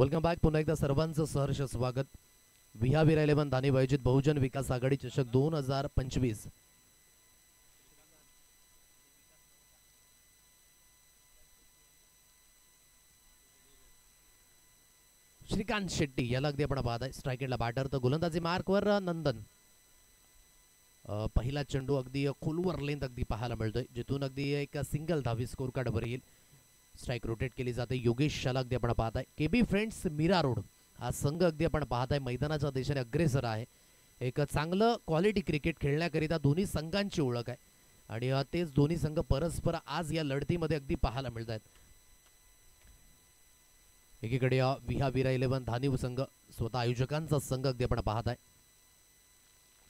Welcome back. पुन्हा एकदा सर्वांचं सहर्ष स्वागत. विहावीर 11 धानी आयोजित बहुजन विकास आघाडी चषक 2025. श्रीकांत शेट्टी याला अगदी आपण पाहत आहे. स्ट्रायकेटला बॅटर तर गोलंदाजी मार्कवर नंदन. पहिला चेंडू अगदी खोलवर लेंथ अगदी पाहायला मिळतोय, जिथून अगदी एक सिंगल धावी स्कोर कार्डवर येईल. स्ट्राइक रोटेट केली जाते. योगेश शाला अगदी आपण पाहत आहे. केबी फ्रेंड्स मीरा रोड हा संघ अगदी आपण पाहत आहे मैदानाच्या दिशेने अग्रेसर आहे. एक चांगलं क्वालिटी क्रिकेट खेळण्याकरिता दोन्ही संघांची ओळख आहे आणि तेच दोन्ही संघ परस्पर आज या लढतीमध्ये अगदी पाहायला मिळत आहेत. एकीकडे विहावीर 11 धानी संघ स्वतः आयोजकांचा संघ अगदी आपण पाहत आहे.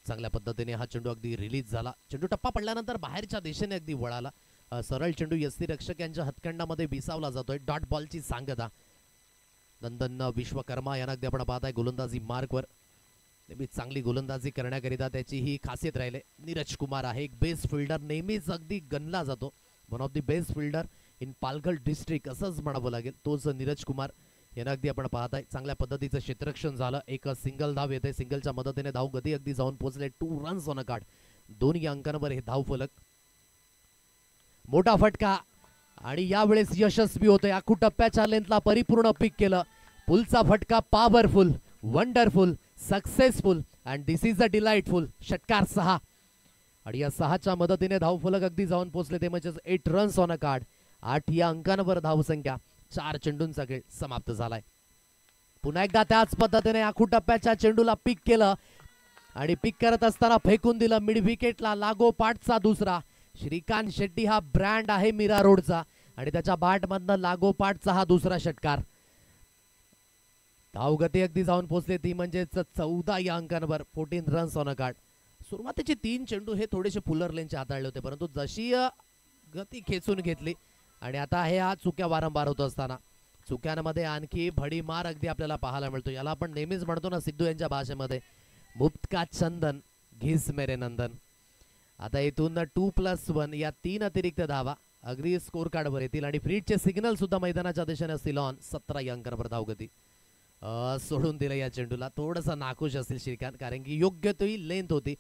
चांगल्या पद्धतीने हा चेंडू अगदी रिलीज झाला. चेंडू टप्पा पडल्यानंतर बाहेरच्या दिशेने अगदी वळाला. सरळ चेंडू यष्टी रक्षक यांच्या हातखंडामध्ये विसावला जातोय. डॉट बॉलची सांगता नंदन विश्वकर्मा यांना अगदी आपण पाहत आहे गोलंदाजी मार्कवर. नेहमीच चांगली गोलंदाजी करण्याकरिता त्याची ही खासियत राहिले. नीरज कुमार आहे एक बेस्ट फिल्डर, नेहमीच अगदी गणला जातो. One of the best fielder in Palghar district असंच म्हणावं लागेल. तोच नीरज कुमार यांना अगदी आपण पाहत आहे. चांगल्या पद्धतीचं क्षेत्ररक्षण झालं. एक सिंगल धाव येते. सिंगलच्या मदतीने धाव गती अगदी जाऊन पोहोचले. 2 रन्स ऑन अ कार्ड. दोन्ही अंकांवर हे धाव फलक. मोठा फटका आणि यावेळेस यशस्वी होतोय. आखू टप्प्याच्या लेंथला परिपूर्ण पिक केलं. पुलचा फटका powerful, wonderful, successful and this is a delightful. षटकार 6 आणि या 6च्या मदतीने धाव फलक अगदी जाऊन पोहोचले. ते म्हणजे 8 रन्स ऑन अ कार्ड. 8 या अंकांवर धावसंख्या. 4 चेंडूंचा खेळ समाप्त झालाय. पुन्हा एकदा त्याच पद्धतीने आखू टप्प्याच्या चेंडूला पिक केलं आणि पिक करत असताना फेकून दिलं मिड विकेटला. लागोपाठचा दुसरा. श्रीकांत शेट्टी हा ब्रँड आहे मीरा रोडचा आणि त्याच्या बॅटमधनं लागोपाठचा हा दुसरा षटकार. धावगती अगदी जाऊन पोहोचले ती म्हणजे 14 या अंकांवर. 14 रन्स ऑन अ कार्ड. सुरुवातीचे 3 चेंडू हे थोडेसे फुलर लेनचे हाताळले होते, परंतु जशी गती खेचून घेतली आणि आता हे हा चुक्या वारंवार होत असताना चुक्यांमध्ये आणखी भडीमार अगदी आपल्याला पाहायला मिळतो. याला आपण नेहमीच म्हणतो ना सिद्धू यांच्या भाषेमध्ये, मुफ्त का चंदन घिस मेरे नंदन. आता इथून 2+1 या 3 अतिरिक्त धावा अगदी स्कोर कार्डवर येतील आणि फ्रीडचे सिग्नल सुद्धा मैदानाच्या दिशेने असतील ऑन. 17 या अंकांवर धावगती. सोडून दिलं या चेंडूला. थोडंसं नाखुश असेल श्रीकांत, कारण की योग्य तो लेंथ होती.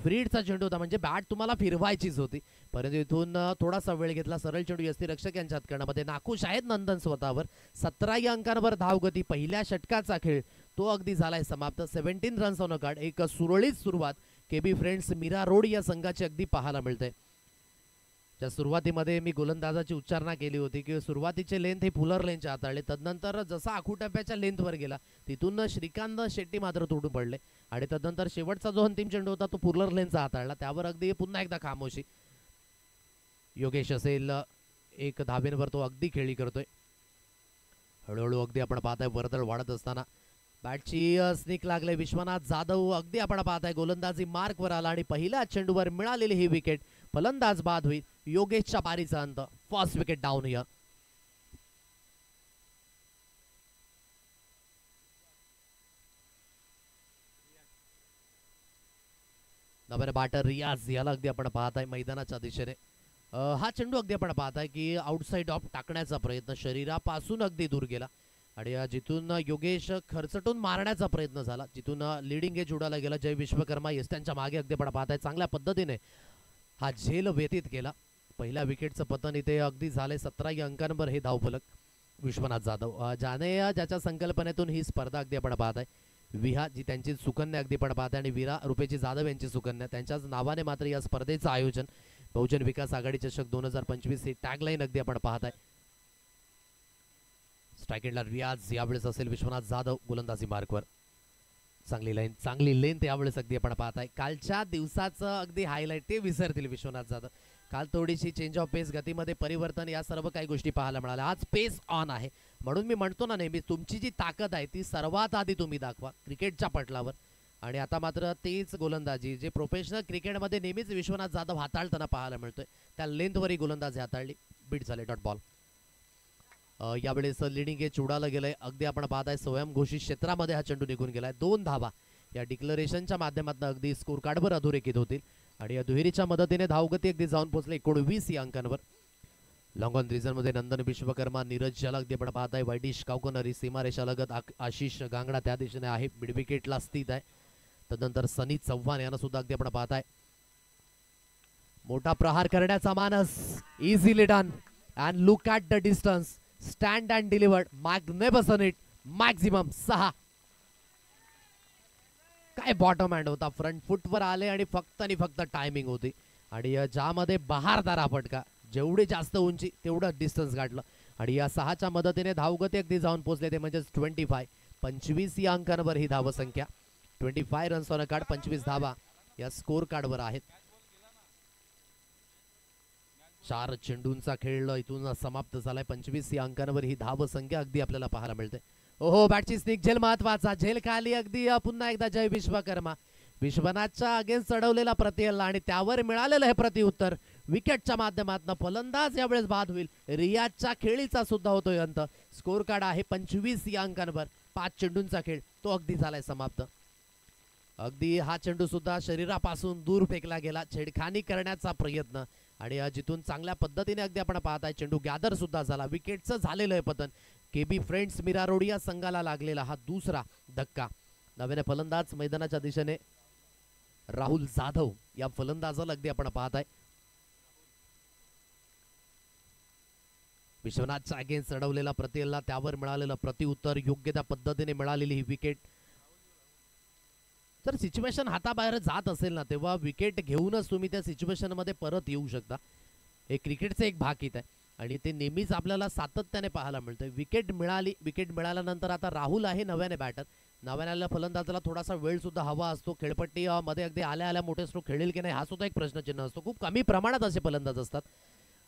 फ्रीडचा चेंडू होता म्हणजे बॅट तुम्हाला फिरवायचीच होती, परंतु इथून थोडासा वेळ घेतला. सरळ चेंडू यष्टी रक्षक यांच्या हातकंडामध्ये. नाखुश आहेत नंदन स्वतःवर. 17 या अंकांवर धावगती. पहिल्या षटकाचा खेळ तो अगदी झालाय समाप्त. 17 रन्स ऑन अ कार्ड. एक सुरळीत सुरुवात केबी फ्रेंड्स मीरा रोड या संघाची अगदी पाहायला मिळते. त्या सुरुवातीमध्ये मी गोलंदाजाची उच्चारणा केली होती की सुरुवातीचे लेंथ हे फुलर लेनचे हाताळले. तदनंतर जसा आखू टप्प्याच्या लेंथवर गेला तिथून श्रीकांत शेट्टी मात्र तुटून पडले आणि तदनंतर शेवटचा जो अंतिम चेंडू होता तो फुलर लेनचा हाताळला. त्यावर अगदी पुन्हा एकदा खामोशी. योगेश असेल एक धावेंवर तो अगदी खेळी करतोय. हळूहळू अगदी आपण पाहताय वर्दळ वाढत असताना बॅटची स्निक लागले. विश्वनाथ जाधव अगदी आपण पाहताय गोलंदाजी मार्कवर आला आणि पहिल्या चेंडूवर मिळालेली ही विकेट फलंदाज बाद होईल. योगेशच्या पारीचा अंत. First wicket down here. Number batter Riyaz याला अगदी आपण पाहताय मैदानाच्या दिशेने. हा चेंडू अगदी आपण पाहताय की आउटसाइड ऑफ टाकण्याचा प्रयत्न शरीरापासून अगदी दूर गेला आणि जिथून योगेश खरचटून मारण्याचा प्रयत्न झाला, जिथून लिडिंग एज उडाला गेला. जय विश्वकर्मा येस त्यांच्या मागे अगदी आपण पाहताय चांगल्या पद्धतीने हा झेल व्यतीत केला. पहिल्या विकेटचं पतन इथे अगदी झाले. 17 या अंकांवर हे धावफलक. विश्वनाथ जाधव ज्याच्या संकल्पनेतून ही स्पर्धा अगदी आपण पाहताय. विहा जी त्यांची सुकन्या अगदी आपण पाहताय आणि वीरा रुपेची जाधव यांची सुकन्या, त्यांच्याच नावाने मात्र या स्पर्धेचं आयोजन बहुजन विकास आघाडी चषक 2025 ही टॅगलाईन अगदी आपण पाहताय. स्ट्रायकेटला रियाज यावेळेस असेल. विश्वनाथ जाधव गोलंदाजी मार्कवर. चांगली लेंथ यावेळेस अगदी आपण पाहताय. कालच्या दिवसाचं अगदी हायलाइट ते विसरतील विश्वनाथ जाधव. काल थोडीशी चेंज ऑफ पेस, गतीमध्ये परिवर्तन, या सर्व काही गोष्टी पाहायला मिळाल्या. आज पेस ऑन आहे म्हणून मी म्हणतो ना नेहमी तुमची जी ताकद आहे ती सर्वात आधी तुम्ही दाखवा क्रिकेटच्या पटलावर. आणि आता मात्र तेच गोलंदाजी जे प्रोफेशनल क्रिकेटमध्ये नेहमीच विश्वनाथ जाधव हाताळताना पाहायला मिळतोय त्या लेंथवरही गोलंदाजी हाताळली. बीट झाले. Dot ball. यावेळेस लिडिंग एज उडालं गेलंय. अगदी आपण पाहताय स्वयंघोषित क्षेत्रामध्ये हा चेंडू निघून गेलाय. 2 धावा या डिक्लरेशनच्या माध्यमातून अगदी स्कोर कार्डवर अधोरेखित होतील आणि या दुहेरीच्या मदतीने धावगती अगदी जाऊन पोहोचले 19 या अंकांवर. लॉंग ऑन रिझन मध्ये नंदन विश्वकर्मा, नीरज झलक ते आपण पाहत आहे. वैदिश कावकनरी सीमारेषा लगत आशिष गांगडा त्या दिशेने आहे, मिड विकेटला स्थित आहे. तदनंतर सनी चव्हाण यांना सुद्धा अगदी आपण पाहत आहे. मोठा प्रहार करण्याचा मानस, easily done. And look at the distance, stand and delivered, magnificent hit, maximum 6. काय बॉटम हँड होता, फ्रंट फुटवर आले आणि फक्त टायमिंग होती. आणि ज्यामध्ये बहारदार फटका, जेवढी जास्त उंची तेवढं डिस्टन्स गाठलं. आणि या 6च्या मदतीने धावगती अगदी जाऊन पोहोचले ते म्हणजेच 25. 25 या अंकांवर ही धावसंख्या. 25 रन्स ऑन अ कार्ड, 25 धावा या स्कोर कार्डवर आहेत. 4 चेंडूंचा खेळ इथून समाप्त झालाय. 25 या अंकांवर ही धावसंख्या अगदी आपल्याला पाहायला मिळते. ओहो, बॅटची स्निक झेल महत्वाचा, झेल खाली अगदी पुन्हा एकदा जय विश्वकर्मा. विश्वनाथच्या अगेन्स्ट चढवलेला प्रतिहल्ला आणि त्यावर मिळालेलं हे प्रतिउत्तर विकेटच्या माध्यमातून. फलंदाज यावेळेस बाद होईल. रियाजच्या खेळीचा सुद्धा होतोय अंत. स्कोर कार्ड आहे 25 या अंकांवर. 5 चेंडूंचा खेळ तो अगदी झालाय समाप्त. अगदी हा चेंडू सुद्धा शरीरापासून दूर फेकला गेला, छेडखानी करण्याचा प्रयत्न. आणि जिथून चांगल्या पद्धतीने अगदी आपण पाहताय चेंडू गॅदर सुद्धा झाला. विकेटचं झालेलं आहे पतन. केबी फ्रेंड्स मिरारोड या संघाला लागलेला हा दुसरा धक्का. नव्याने फलंदाज मैदानाच्या दिशेने राहुल जाधव या फलंदाजाला अगदी आपण पाहताय. विश्वनाथच्या अगेन्स्ट चढवलेला प्रतिहल्ला, त्यावर मिळालेलं प्रतिउत्तर, योग्य त्या पद्धतीने मिळालेली ही विकेट. जर सिच्युएशन हाताबाहेर जात असेल ना, तेव्हा विकेट घेऊनच तुम्ही त्या सिच्युएशन मध्ये परत येऊ शकता. हे क्रिकेटचे एक भाग आहे आणि ते नेहमीच आपल्याला सातत्याने पाहायला मिळतं. विकेट मिळाली, विकेट मिळाल्यानंतर आता राहुल आहे नव्याने बॅटर. नव्याने आलेल्या फलंदाजाला थोडासा वेळ सुद्धा हवा असतो. खेळपट्टी मध्ये अगदी आल्या मोठे स्ट्रोक खेळेल की नाही हा सुद्धा एक प्रश्नचिन्ह असतो. खूप कमी प्रमाणात असे फलंदाज असतात.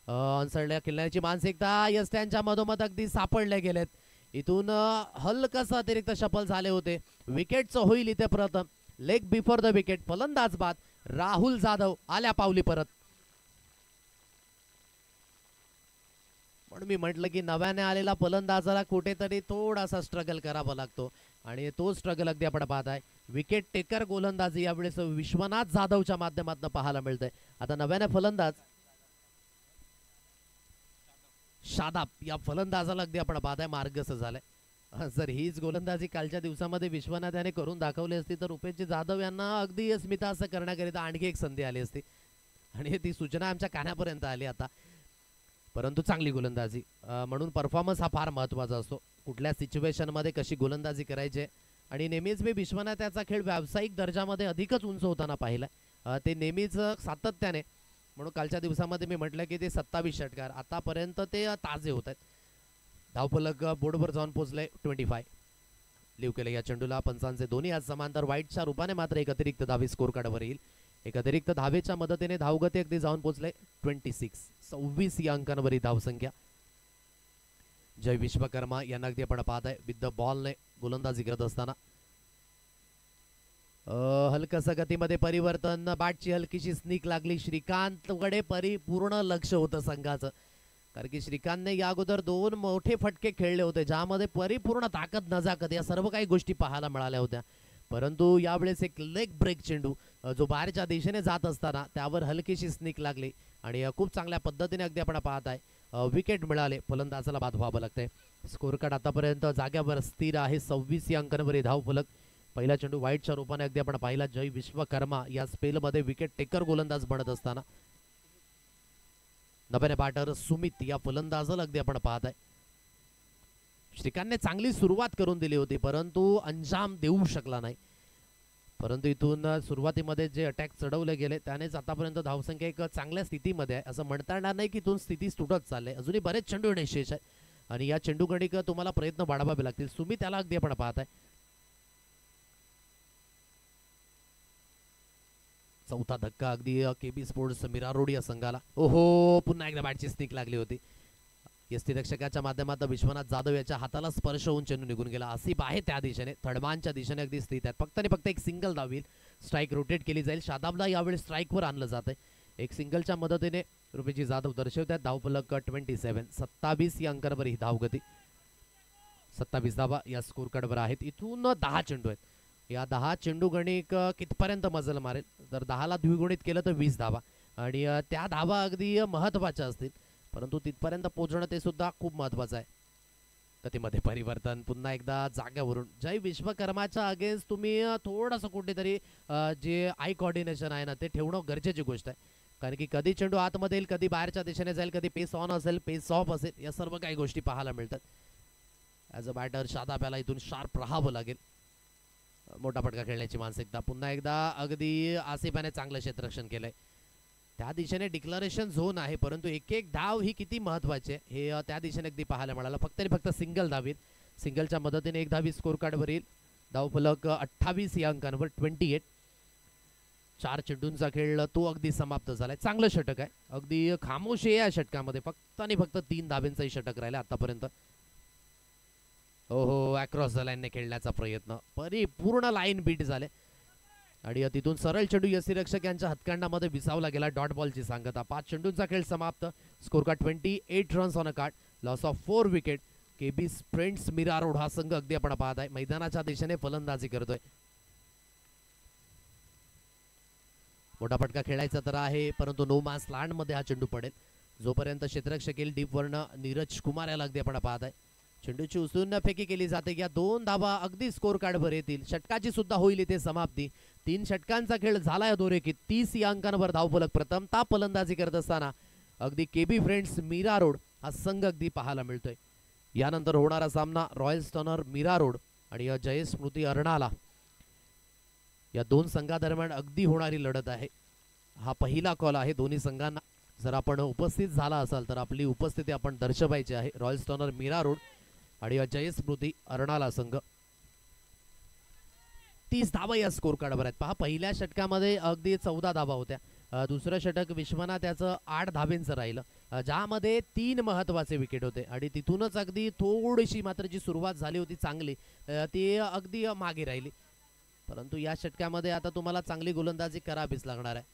अनसडल्या खेळण्याची मानसिकता यस त्यांच्या मधोमध अगदी सापडले गेलेत. इथून हलकसं अतिरिक्त शफल झाले होते. विकेटचं होईल इथे प्रथम. लेग बिफोर द विकेट, फलंदाज बाद. राहुल जाधव आल्या पावली परत. म्हणून मी म्हटलं की नव्याने आलेला फलंदाजाला कुठेतरी थोडासा स्ट्रगल करावा लागतो आणि तो स्ट्रगल अगदी आपण पाहताय. विकेट टेकर गोलंदाजी यावेळेस विश्वनाथ जाधवच्या माध्यमातून पाहायला मिळतंय. आता नव्याने फलंदाज शादाब या फलंदाजाला अगदी आपण पाहताय मार्गस्थ झालाय. जर हीच गोलंदाजी कालच्या दिवसामध्ये विश्वनाथ याने करून दाखवली असती तर रुपेशजी जाधव यांना अगदी स्मिता असं करण्याकरिता आणखी एक संधी आली असती आणि ती सूचना आमच्या कानापर्यंत आली आता. परंतु चांगली गोलंदाजी म्हणून परफॉर्मन्स हा फार महत्त्वाचा असतो. कुठल्या सिच्युएशनमध्ये कशी गोलंदाजी करायची. आणि नेहमीच मी विश्वनाथ याचा खेळ व्यावसायिक दर्जामध्ये अधिकच उंच होताना पाहिला. ते नेहमीच सातत्याने, म्हणून कालच्या दिवसामध्ये मी म्हटलं की ते 27 षटकार आतापर्यंत ते ताजे होत आहेत. धावफलक बोर्डवर जाऊन पोहोचले. 25 लिव केले या चेंडूला. पंचांचे दोन्ही आज समांतर वाईटच्या रूपाने मात्र एक अतिरिक्त धावे स्कोर कार्डवर येईल. एक अतिरिक्त धावेच्या मदतीने धावगती अगदी जाऊन पोहोचले 26. 26 या अंकांवर ही धावसंख्या. जय विश्वकर्मा यांना अगदी आपण पाहत आहे विथ द बॉलने गोलंदाजी करत असताना. हलकस गतीमध्ये परिवर्तन, बॅटची हलकीशी स्निक लागली. श्रीकांतकडे परिपूर्ण लक्ष होतं संघाचं, कारण की श्रीकांतने या अगोदर 2 मोठे फटके खेळले होते ज्यामध्ये परिपूर्ण ताकद नजाकत या सर्व काही गोष्टी पाहायला मिळाल्या होत्या. परंतु यावेळेस एक लेग ब्रेक चेंडू जो बाहेरच्या दिशेने जात असताना त्यावर हलकीशी स्निक लागली आणि खूप चांगल्या पद्धतीने अगदी आपण पाहत आहे विकेट मिळाले. फलंदाजाला बाद व्हावं लागतंय. स्कोर कार्ड आतापर्यंत जाग्यावर स्थिर आहे. 26 या अंकांवर धाव फलक. पहिला चेंडू वाईटच्या रूपाने अगदी आपण पाहिला. जय विश्वकर्मा या स्पेलमध्ये विकेट टेकर गोलंदाज बनत असताना नव्याने बॅटर सुमित या फलंदाजाला अगदी आपण पाहत आहे. श्रीकांतने चांगली सुरुवात करून दिली होती परंतु अंजाम देऊ शकला नाही. परंतु इथून सुरुवातीमध्ये जे अटॅक चढवले गेले त्यानेच आतापर्यंत धावसंख्या एक चांगल्या स्थितीमध्ये आहे. असं म्हणता येणार नाही की इथून स्थिती तुटत चालले. अजूनही बरेच चेंडू येणे शेष आहे आणि या चेंडू गणिक तुम्हाला प्रयत्न वाढवावे लागतील. सुमित त्याला अगदी आपण पाहत आहे. चौथा धक्का अगदी केबी स्पोर्ट्स मिरारोड या संघाला. ओहो, पुन्हा एकदा बॅटची स्टिक लागली होती. यष्टीरक्षकाच्या माध्यमातून विश्वनाथ जाधव याच्या हाताला स्पर्श होऊन चेंडू निघून गेला. आसिफ आहे त्या दिशेने, थडमानच्या दिशेने अगदी स्थित आहेत. फक्त आणि फक्त एक सिंगल धाव येईल. स्ट्राईक रोटेट केली जाईल. शादाबला यावेळी स्ट्राईकवर आणलं जात आहे. एक सिंगलच्या मदतीने रुपेशजी जाधव दर्शवतात. धावफलक 27. 27 या अंकांवर ही धावगती. 27 धावा या स्कोर कार्डवर आहेत. इथून 10 चेंडू आहेत. या 10 चेंडू गणिक कितपर्यंत मजल मारेल. जर 10ला द्विगुणित केलं तर 20 धावा आणि त्या धावा अगदी महत्त्वाच्या असतील. परंतु तिथपर्यंत पोहोचणं ते सुद्धा खूप महत्वाचं आहे. गतीमध्ये परिवर्तन पुन्हा एकदा जाग्यावरून जय विश्वकर्माच्या अगेन्स्ट तुम्ही थोडंसं कुठेतरी जे आय कॉर्डिनेशन आहे ना ते ठेवणं गरजेची गोष्ट आहे. कारण की कधी चेंडू आतमध्ये येईल, कधी बाहेरच्या दिशेने जाईल, कधी पेस ऑन असेल, पेस ऑफ असेल, या सर्व काही गोष्टी पाहायला मिळतात. ॲज अ बॅटर शादाब्याला इथून शार्प राहावं लागेल. मोठा फटका खेळण्याची मानसिकता. पुन्हा एकदा अगदी आसिफाने चांगलं क्षेत्ररक्षण केलंय. त्या दिशेने डिक्लरेशन झोन आहे, परंतु एक एक धाव ही किती महत्वाची आहे हे त्या दिशेने अगदी पाहायला मिळालं. फक्त आणि फक्त सिंगल धावीत, सिंगलच्या मदतीने एक धावी स्कोर कार्डवर येईल. धावफलक 28 या अंकांवर 28. 4 चेंडूंचा खेळ तो अगदी समाप्त झालाय. चांगलं षटक आहे, अगदी खामोशी आहे या षटकामध्ये. फक्त आणि फक्त 3 धाब्यांचाही षटक राहिला आतापर्यंत. हो अक्रॉस द लाईनने खेळण्याचा प्रयत्न, परिपूर्ण लाईन बीट झाले आणि तिथून सरळ चेंडू यष्टीरक्षक यांच्या हातखंडामध्ये विसावला गेला. डॉट बॉलची सांगता. 5 चेंडूंचा खेळ समाप्त. Score card 28 runs on a card. Loss of 4 wicket. KB sprints Mira Road हा संघ अगदी आपण पाहत आहे मैदानाच्या दिशेने फलंदाजी करतोय. मोठा फटका खेळायचा तर आहे, परंतु नो मास लँड मध्ये हा चेंडू पडेल. जोपर्यंत क्षेत्ररक्षक येईल डीप वर्ण नीरज कुमार याला अगदी आपण पाहत आहे. चेंडूची उचलून फेकी केली जाते. या 2 धावा अगदी स्कोर कार्डवर येतील. षटकाची सुद्धा होईल इथे समाप्ती. 3 षटकांचा खेळ झाला या दोरेकीत. 30 या अंकांवर धावफलक. प्रथमतः फलंदाजी करत असताना अगदी केबी फ्रेंड्स मीरा रोड हा संघ अगदी पाहायला मिळतोय. यानंतर होणारा सामना रॉयल स्टॉनर मीरा रोड आणि जय स्मृती अर्णाला या 2 संघादरम्यान अगदी होणारी लढत आहे. हा पहिला कॉल आहे दोन्ही संघांना. जर आपण उपस्थित झाला असाल तर आपली उपस्थिती आपण दर्शवायची आहे. रॉयल स्टॉनर मीरा रोड आणि जय स्मृती अर्णाला संघ. 30 धावा या स्कोर कार्डवर आहेत. पहा पहिल्या षटकामध्ये अगदी 14 धावा होत्या. दुसरं षटक विश्वनाथ याचं 8 धावेंचं राहिलं, ज्यामध्ये 3 महत्वाचे विकेट होते आणि तिथूनच अगदी थोडीशी मात्र जी सुरुवात झाली होती चांगली ती अगदी मागे राहिली. परंतु या षटकामध्ये आता तुम्हाला चांगली गोलंदाजी करावीच लागणार आहे.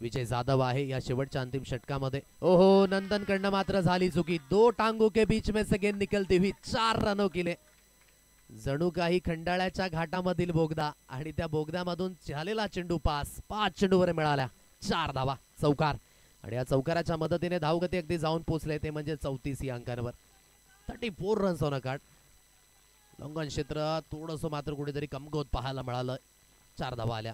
विजय जाधव आहे या शेवटच्या अंतिम षटकामध्ये. ओहो नंदनकडनं मात्र झाली चुकी. 2 टांगों के बीच में से गेंद निकलती हुई 4 रनों केले. जणू काही खंडाळ्याच्या घाटामधील बोगदा आणि त्या बोगद्यामधून झालेला चेंडू पास. 5 चेंडूवर मिळाल्या 4 धावा. चौकार आणि या चौकाराच्या मदतीने धावगती अगदी जाऊन पोहोचले ते म्हणजे 34 या अंकांवर. 34 runs on a card. Long-on क्षेत्र थोडंसं मात्र कुठेतरी कमकुवत पाहायला मिळालं. 4 धावा आल्या.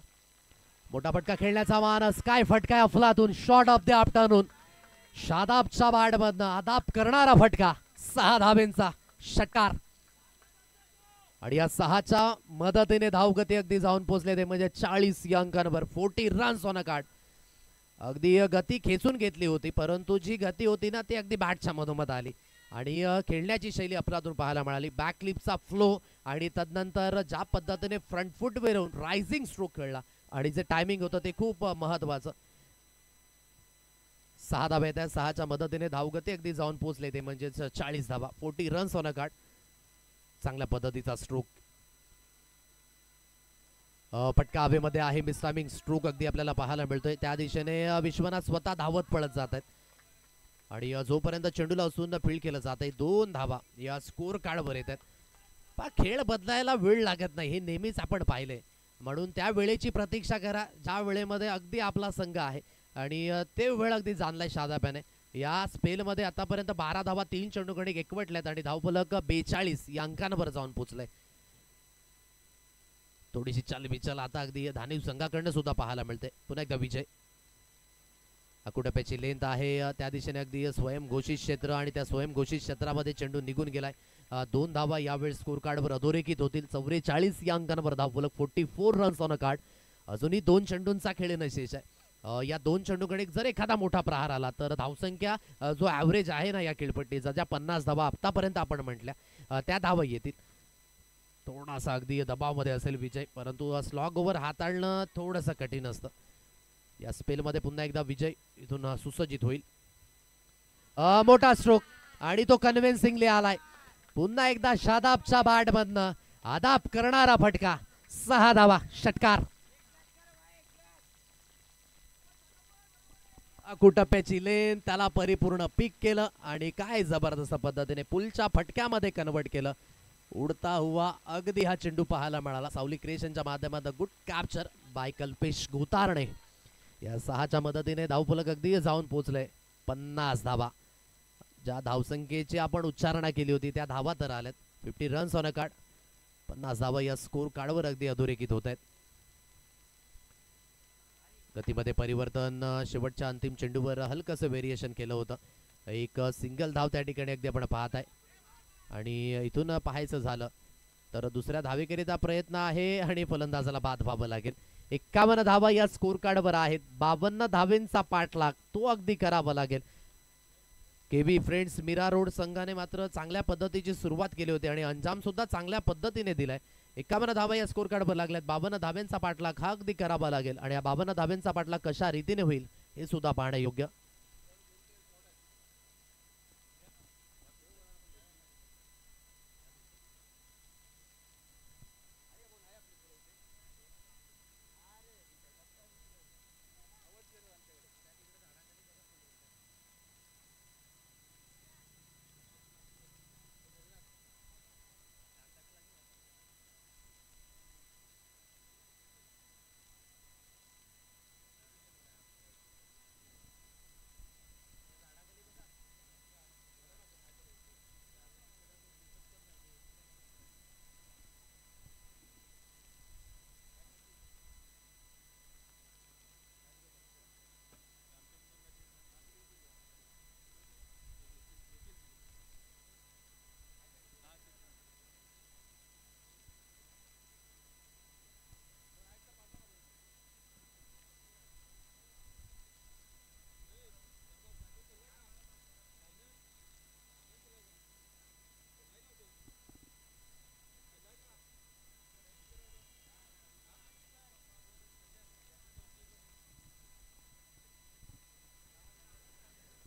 मोठा फटका खेळण्याचा मानस. काय फटका अफलातून. Shot of the afternoon. शादाबच्या बॅटमधनं आदाब करणारा फटका. 6 धावेंचा षटकार आणि या 6च्या मदतीने धावगती अगदी जाऊन पोहोचले ते म्हणजे 40 या अंकांवर. 40 रन्स ऑन अ कार्ड. अगदी गती खेचून घेतली होती, परंतु जी गती होती ना ती अगदी बॅटच्या मधोमध आली आणि खेळण्याची शैली अफलातून पाहायला मिळाली. बॅकलिपचा फ्लो आणि तदनंतर ज्या पद्धतीने फ्रंट फुट वेरून रायझिंग स्ट्रोक खेळला आणि जे टायमिंग होतं ते खूप महत्वाचं. 6 धावा येतात. 6च्या मदतीने धावगती अगदी जाऊन पोहोचले ते म्हणजे 40 धावा. 40 रन्स ऑन अ कार्ड. चांगल्या पद्धतीचा स्ट्रोक. फटका हवेमध्ये आहे. मिसटायमिंग स्ट्रोक अगदी आपल्याला पाहायला मिळतोय. त्या दिशेने विश्वनाथ स्वतः धावत पळत जात आहेत आणि जोपर्यंत चेंडूला उचलून फील्ड केलं जात आहे 2 धावा या स्कोर कार्डवर येतात. खेळ बदलायला वेळ लागत नाही हे नेहमीच आपण पाहिलंय, म्हणून त्या वेळेची प्रतीक्षा करा ज्या वेळेमध्ये अगदी आपला संघ आहे आणि ते वेळ अगदी जाणलाय शादाब्याने. या स्पेलमध्ये आतापर्यंत 12 धावा 3 चेंडूकडे एकवटल्यात आणि धावफलक 42 या अंकांवर जाऊन पोहोचलाय. थोडीशी चालबिचल आता अगदी धानिव संघाकडनं सुद्धा पाहायला मिळते. पुन्हा एकदा विजय. अकुटप्याची लेंथ आहे त्या दिशेने अगदी स्वयंघोषित क्षेत्र आणि त्या स्वयंघोषित क्षेत्रामध्ये चेंडू निघून गेलाय. 2 धावा यावेळी स्कोर कार्डवर अधोरेखित होतील. 44 या अंकांवर धावफलक. 44 रन्स ऑन अ कार्ड. अजूनही 2 चेंडूंचा खेळ नशेष आहे. या 2 चेंडूकडे जर एखादा मोठा प्रहार आला तर धावसंख्या जो ॲव्हरेज आहे ना या खेळपट्टीचा ज्या 50 धावा आतापर्यंत आपण म्हटल्या त्या धावा येतील. थोडासा अगदी दबावमध्ये असेल विजय, परंतु स्लॉग ओव्हर हाताळणं थोडंसं कठीण असतं. या स्पेलमध्ये पुन्हा एकदा विजय इथून सुसज्जित होईल. मोठा स्ट्रोक आणि तो कन्व्हिन्सिंगली आलाय. पुन्हा एकदा शादाबच्या बॅटमधनं आदाब करणारा फटका. 6 धावा षटकार. कुटप्प्याची लेन त्याला परिपूर्ण पीक केलं आणि काय जबरदस्त पद्धतीने पुलच्या फटक्यामध्ये कन्वर्ट केलं. उडता हुआ अगदी हा चेंडू पाहायला मिळाला. सावली क्रिएशनच्या माध्यमातून good capture bye Kalpesh Gotarne. या 6च्या मदतीने धावफलक अगदी जाऊन पोहोचले. 50 धावा, ज्या धावसंख्येची आपण उच्चारणा केली होती त्या धावा तर आल्यात. 50 रन्स ऑन अ कार्ड. 50 धावा या स्कोर कार्डवर अगदी अधोरेखित होत आहेत. गतीमध्ये परिवर्तन शेवटच्या अंतिम चेंडूवर हलकंसं व्हेरिएशन केलं होतं. एक सिंगल धाव त्या ठिकाणी अगदी आपण पाहत आहे. आणि इथून पाहायचं झालं तर दुसऱ्या धावेकरिता प्रयत्न आहे आणि फलंदाजाला बाद व्हावं लागेल. 51 धावा या स्कोर कार्डवर आहेत. 52 धावेंचा पाठलाग तो अगदी करावा लागेल. केबी फ्रेंड्स मीरा रोड संघाने मात्र चांगल्या पद्धतीची सुरुवात केली होती आणि अंजाम सुद्धा चांगल्या पद्धतीने दिलाय. 51 धावा या स्कोर कार्डवर लागल्यात. 52 धावेंचा पाठलाग हा अगदी करावा लागेल आणि या 52 धावेंचा पाठलाग कशा रीतीने होईल हे सुद्धा पाहणं योग्य.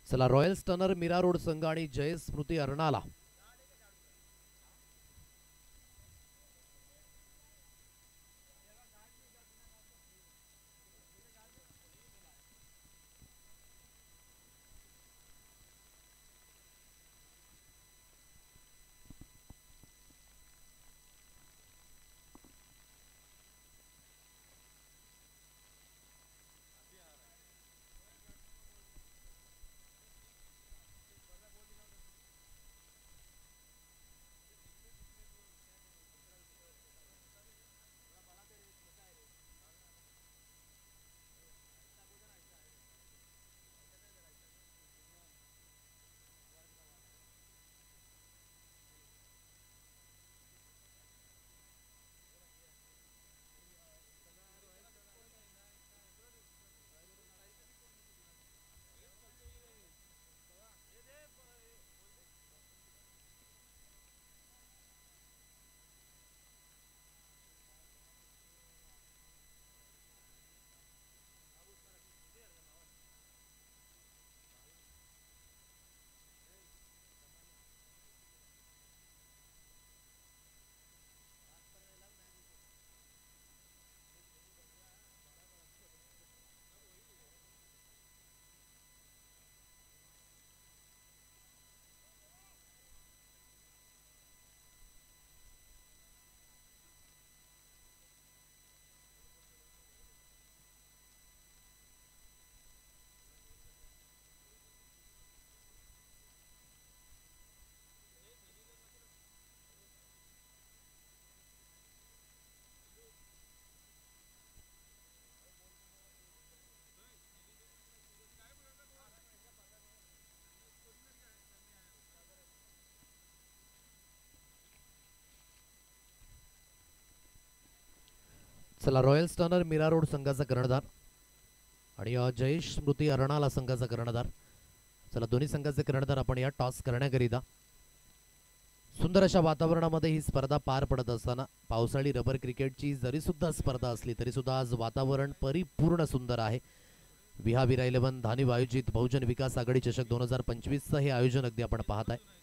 चला रॉयल स्टनर मीरा रोड संघ आणि जय स्मृती अर्णाला चला रॉयल स्टनर मीरा रोड संघाचा कर्णधार आणि जयेश स्मृती अर्णाला संघाचा कर्णधार. चला दोन्ही संघाचे कर्णधार आपण या टॉस करण्याकरिता. सुंदर अशा वातावरणामध्ये ही स्पर्धा पार पडत असताना पावसाळी रबर क्रिकेटची जरी सुद्धा स्पर्धा असली तरी सुद्धा आज वातावरण परिपूर्ण सुंदर आहे. विहाविरा 11 धानीव आयोजित बहुजन विकास आघाडी चषक 2025चं हे आयोजन अगदी आपण पाहत आहे.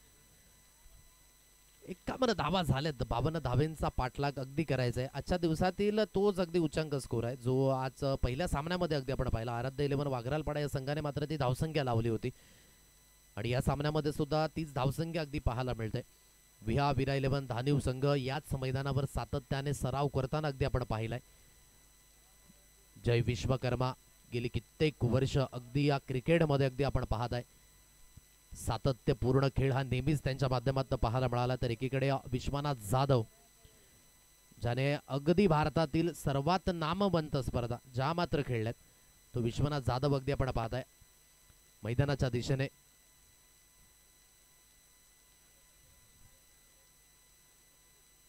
51 धावा झाल्यात. 52 धावेंचा पाठलाग अगदी करायचा आहे. आजच्या दिवसातील तोच अगदी उच्चांक स्कोर आहे जो आज पहिल्या सामन्यामध्ये अगदी आपण पाहिला. आराध्य 11 वाघरालपाडा या संघाने मात्र ती धावसंख्या लावली होती आणि या सामन्यामध्ये सुद्धा तीच धावसंख्या अगदी पाहायला मिळते. विहाविरा 11 धानीव संघ याच मैदानावर सातत्याने सराव करताना अगदी आपण पाहिलाय. जय विश्वकर्मा गेली कित्येक वर्ष अगदी या क्रिकेटमध्ये अगदी आपण पाहत आहे सातत्यपूर्ण खेळ हा नेहमीच त्यांच्या माध्यमातून पाहायला मिळाला. तर एकीकडे विश्वनाथ जाधव ज्याने अगदी भारतातील सर्वात नामवंत स्पर्धा ज्या मात्र खेळल्यात तो विश्वनाथ जाधव अगदी आपण पाहत आहे मैदानाच्या दिशेने.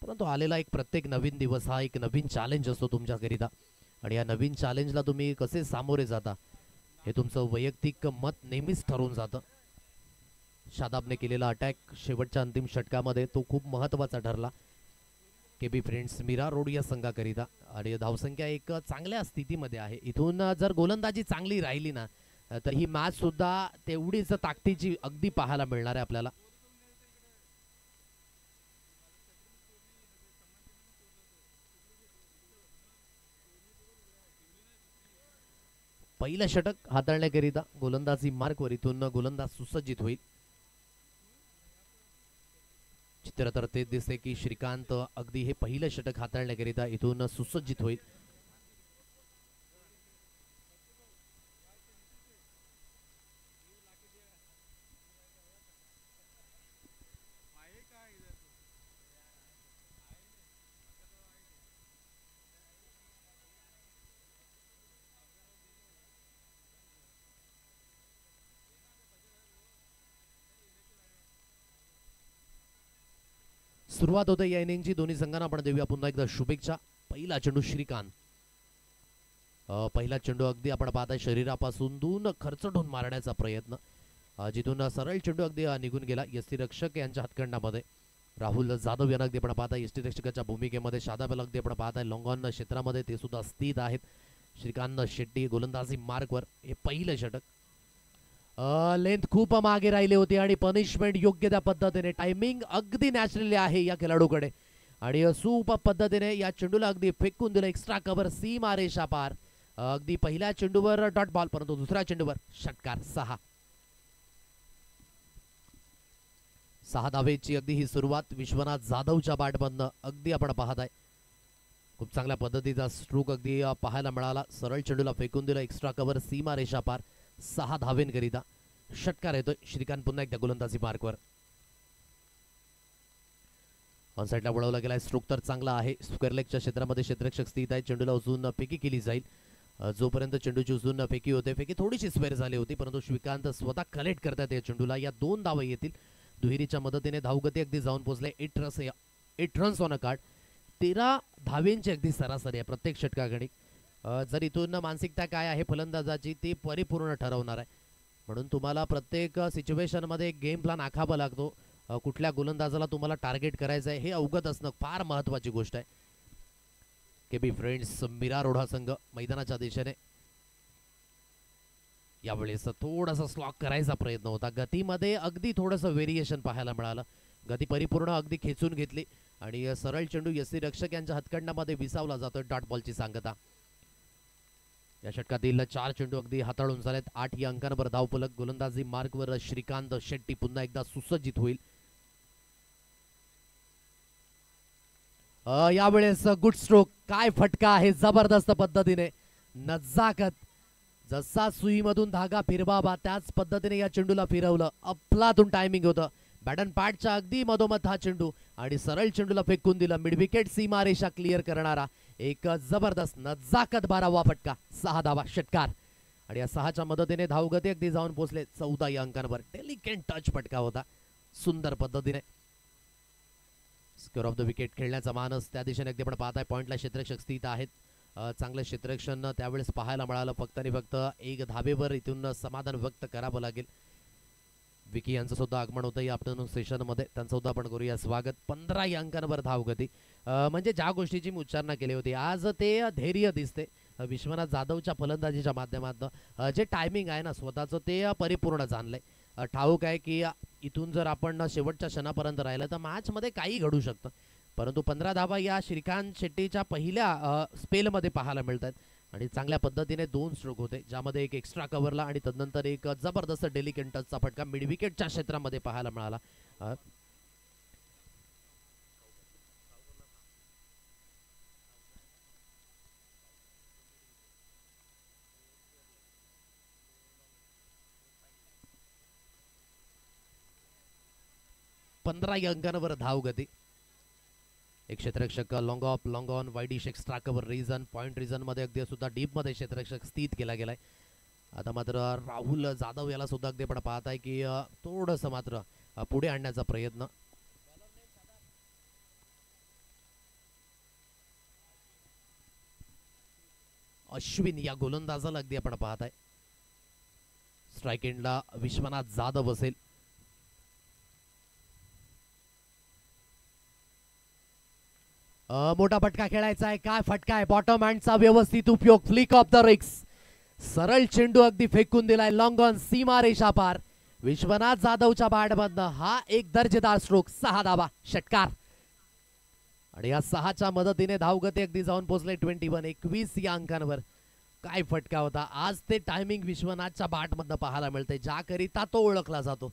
परंतु आलेला एक प्रत्येक नवीन दिवस हा एक नवीन चॅलेंज असतो तुमच्याकरिता आणि या नवीन चॅलेंजला तुम्ही कसे सामोरे जाता हे तुमचं वैयक्तिक मत नेहमीच ठरवून जातं. शादाबने केलेला अटॅक शेवटच्या अंतिम षटकामध्ये तो खूप महत्त्वाचा ठरला केबी फ्रेंड्स मीरा रोड या संघाकरिता. आणि धावसंख्या एक चांगल्या स्थितीमध्ये आहे. इथून जर गोलंदाजी चांगली राहिली ना तर ही मॅच सुद्धा तेवढीच ताकदीची अगदी पाहायला मिळणार आहे आपल्याला. पहिलं षटक हाताळण्याकरिता गोलंदाजी मार्कवर इथून गोलंदाज सुसज्जित होईल. चित्र तर ते दिसते की श्रीकांत अगदी हे पहिलं षटक हाताळण्याकरिता इथून सुसज्जित होईल. सुरुवात होते या इनिंगची. दोन्ही संघांना आपण देऊया पुन्हा एकदा शुभेच्छा. पहिला चेंडू श्रीकांत. पहिला चेंडू अगदी आपण पाहताय शरीरापासून दूर खरचटून मारण्याचा प्रयत्न जिथून सरळ चेंडू अगदी निघून गेला यष्टीरक्षक यांच्या हातखंडामध्ये. राहुल जाधव यांना अगदी आपण पाहताय यष्टीरक्षकाच्या भूमिकेमध्ये. शादाब अगदी आपण पाहताय लॉंग ऑन क्षेत्रामध्ये ते सुद्धा स्थित आहेत. श्रीकांत शेट्टी गोलंदाजी मार्कवर. हे पहिलं षटक. लेंथ खूप मागे राहिली होती आणि पनिशमेंट योग्य त्या पद्धतीने टायमिंग अगदी नॅचरली आहे या खेळाडूकडे आणि सुपर पद्धतीने या चेंडूला अगदी फेकून दिलं. एक्स्ट्रा कव्हर सीमा रेषा पार. अगदी पहिल्या चेंडूवर डॉट बॉल परंतु दुसऱ्या चेंडूवर षटकार. 6 धावेची अगदी ही सुरुवात विश्वनाथ जाधवच्या बॅटमधनं अगदी आपण पाहत आहे. खूप चांगल्या पद्धतीचा स्ट्रोक अगदी पाहायला मिळाला. सरळ चेंडूला फेकून दिलं. एक्स्ट्रा कव्हर सीमा रेषा पार. 6 धावेंकरिता षटकार येतोय. श्रीकांत पुन्हा एकदा गोलंदाजी मार्कवर. ऑन साईडला वळवला गेलाय. स्ट्रोक तर चांगला आहे. स्क्वेअर लेगच्या क्षेत्रामध्ये क्षेत्ररक्षक स्थित आहे. चेंडूला उचलून फेकी केली जाईल. जोपर्यंत चेंडूची उचलून फेकी होते फेकी थोडीशी स्क्वेअर झाली होती परंतु श्रीकांत स्वतः कलेक्ट करतात या चेंडूला. या 2 धावा येतील. दुहेरीच्या मदतीने धावगती अगदी जाऊन पोहोचले. 8 रन्स ऑन अ कार्ड. 13 धावेंची अगदी सरासरी आहे प्रत्येक षटकागणिक. जर इथून मानसिकता काय आहे फलंदाजाची ती परिपूर्ण ठरवणार आहे. म्हणून तुम्हाला प्रत्येक सिच्युएशनमध्ये गेम प्लॅन आखावा लागतो. कुठल्या गोलंदाजाला तुम्हाला टार्गेट करायचं आहे हे अवगत असणं फार महत्त्वाची गोष्ट आहे. केबी फ्रेंड्स मीरा रोडा संघ मैदानाच्या दिशेने. यावेळेस थोडासा स्लॉक करायचा प्रयत्न होता. गतीमध्ये अगदी थोडंसं व्हेरिएशन पाहायला मिळालं. गती परिपूर्ण अगदी खेचून घेतली आणि सरळ चेंडू यष्टीरक्षक यांच्या हातखंडामध्ये विसावला जातोय. डॉट बॉलची सांगता. या षटकातील 4 चेंडू अगदी हाताळून झालेत. 8 या अंकांवर धावफलक. गोलंदाजी मार्कवर श्रीकांत शेट्टी पुन्हा एकदा सुसज्जित होईल. यावेळेस गुड स्ट्रोक. काय फटका आहे जबरदस्त पद्धतीने. नजाकत जसा सुईमधून धागा फिरवावा त्याच पद्धतीने या चेंडूला फिरवलं. अफलातून टायमिंग होतं. बॅटन पॅडच्या अगदी मधोमध हा चेंडू आणि सरळ चेंडूला फेकून दिलं. मिड विकेट सीमारेषा क्लिअर करणारा एक जबरदस्त नजाकत 12वा फटका. 6 धावा षटकार आणि या 6च्या मदतीने धावगती अगदी जाऊन पोहोचले 14 या अंकांवर. डेलिकेट टच फटका होता सुंदर पद्धतीने. स्क्वेअर ऑफ द विकेट खेळण्याचा मानस त्या दिशेने अगदी आपण पाहताय. पॉइंटला क्षेत्ररक्षक स्थित आहेत. चांगलं क्षेत्ररक्षण त्यावेळेस पाहायला मिळालं. फक्त आणि फक्त 1 धावेवर इथून समाधान व्यक्त करावं लागेल. विकी यांचं सुद्धा आगमन होतं या आफ्टरनून सेशनमध्ये. त्यांचं सुद्धा आपण करूया स्वागत. 15 या अंकांवर धावगती. म्हणजे ज्या गोष्टीची मी उच्चारणा केली होती आज ते धैर्य दिसते विश्वनाथ जाधवच्या फलंदाजीच्या माध्यमातून. जे टायमिंग आहे ना स्वतःचं ते परिपूर्ण जाणलंय. ठाऊक आहे की इथून जर आपण शेवटच्या क्षणापर्यंत राहिलं तर मॅचमध्ये काही घडू शकतं. परंतु 15 धावा या श्रीकांत शेट्टीच्या पहिल्या स्पेलमध्ये पाहायला मिळतात आणि चांगल्या पद्धतीने 2 स्ट्रोक होते ज्यामध्ये एक एक्स्ट्रा कव्हरला आणि तदनंतर एक जबरदस्त डेलिकेट टचचा फटका मिड विकेटच्या क्षेत्रामध्ये पाहायला मिळाला. 15 या अंकांवर धावगती. एक क्षेत्ररक्षक long off long on wideish extra cover region point region मध्ये अगदी सुद्धा डीप मध्ये क्षेत्ररक्षक स्थित केला गेलाय. आता मात्र राहुल जाधव याला सुद्धा अगदी आपण पाहत आहे की थोडंसं मात्र पुढे आणण्याचा प्रयत्न. अश्विन या गोलंदाजाला अगदी आपण पाहत आहे. स्ट्राइक एंडला विश्वनाथ जाधव असेल. मोठा फटका खेळायचा आहे. काय फटका आहे. बॉटम हँडचा व्यवस्थित उपयोग. फ्लिक ऑफ द रिक्स. सरळ चेंडू अगदी फेकून दिलाय लॉंग ऑन सीमा रेषा पार. विश्वनाथ जाधवच्या बॅटमधनं हा एक दर्जेदार स्ट्रोक. 6 धावा षटकार. आणि या 6च्या मदतीने धावगती अगदी जाऊन पोहोचले 21 या अंकांवर. काय फटका होता. आज ते टायमिंग विश्वनाथच्या बॅटमधनं पाहायला मिळते ज्याकरिता तो ओळखला जातो.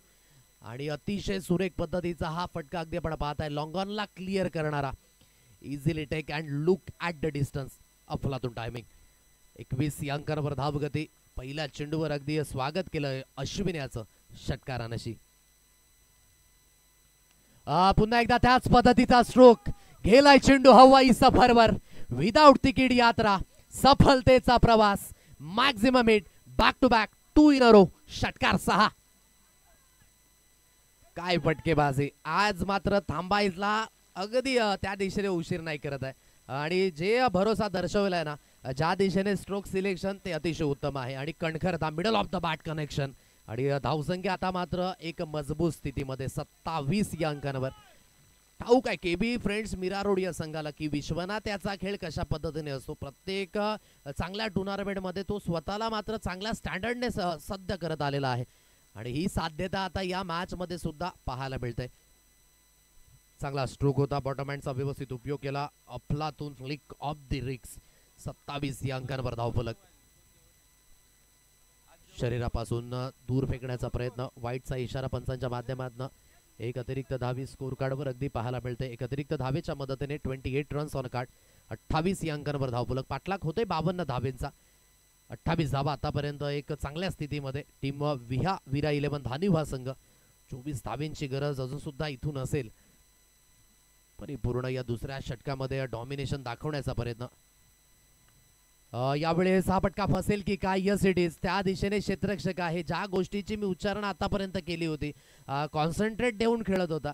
आणि अतिशय सुरेख पद्धतीचा हा फटका अगदी आपण पाहताय. लॉंग ऑनला क्लिअर करणारा. Easily take and look at the distance. अफलातून टायमिंग. 21 या अंकांवर धावगती. पहिल्या चेंडूवर अगदी स्वागत केलं अश्विन याचं षटकारानशी. पुन्हा एकदा त्याच पद्धतीचा स्ट्रोक. गेलाय चेंडू हवाई सफरवर. विदाउट तिकीट यात्रा. सफलतेचा प्रवास. Maximum hit. Back to back 2 in a row. षटकार 6. काय फटकेबाजी. आज मात्र थांबायला अगदी त्या दिशेने उशीर नाही करत आहे. आणि जे भरोसा दर्शवलाय ना ज्या दिशेने स्ट्रोक सिलेक्शन ते अतिशय उत्तम आहे. आणि कणखरता middle of the bat connection. आणि धावसंख्या आता मात्र एक मजबूत स्थितीमध्ये 27 या अंकांवर. ठाऊक आहे केबी फ्रेंड्स मीरा रोड या संघाला की विश्वनाथ याचा खेळ कशा पद्धतीने असतो. प्रत्येक चांगल्या टुर्नामेंटमध्ये तो स्वतःला मात्र चांगल्या स्टँडर्डने सध्या करत आलेला आहे. आणि ही साध्यता आता या मॅच मध्ये सुद्धा पाहायला मिळते. चांगला स्ट्रोक होता. बॉटम हँडचा व्यवस्थित उपयोग केला. अफलातून फ्लिक ऑफ द रिक्स. 27 या अंकांवर धावफलक. शरीरापासून दूर फेकण्याचा प्रयत्न. वाईटचा इशारा पंचांच्या माध्यमातून. एक अतिरिक्त धावी स्कोर कार्डवर अगदी पाहायला मिळते. एक अतिरिक्त धावेच्या मदतीने 28 रन्स ऑन कार्ड. 28 या अंकांवर धावफलक. पाठलाग होते 52 धावेंचा. 28 धावा आतापर्यंत एक चांगल्या स्थितीमध्ये. टीम विरा 11 धानिव हा संघ. 24 धावेंची गरज अजून सुद्धा इथून असेल. परिपूर्ण या दुसऱ्या षटकामध्ये डॉमिनेशन दाखवण्याचा प्रयत्न. यावेळेस हा फटका फसेल की काय. Yes it is. त्या दिशेने क्षेत्ररक्षक आहे. ज्या गोष्टीची मी उच्चारण आतापर्यंत केली होती. कॉन्सन्ट्रेट देऊन खेळत होता.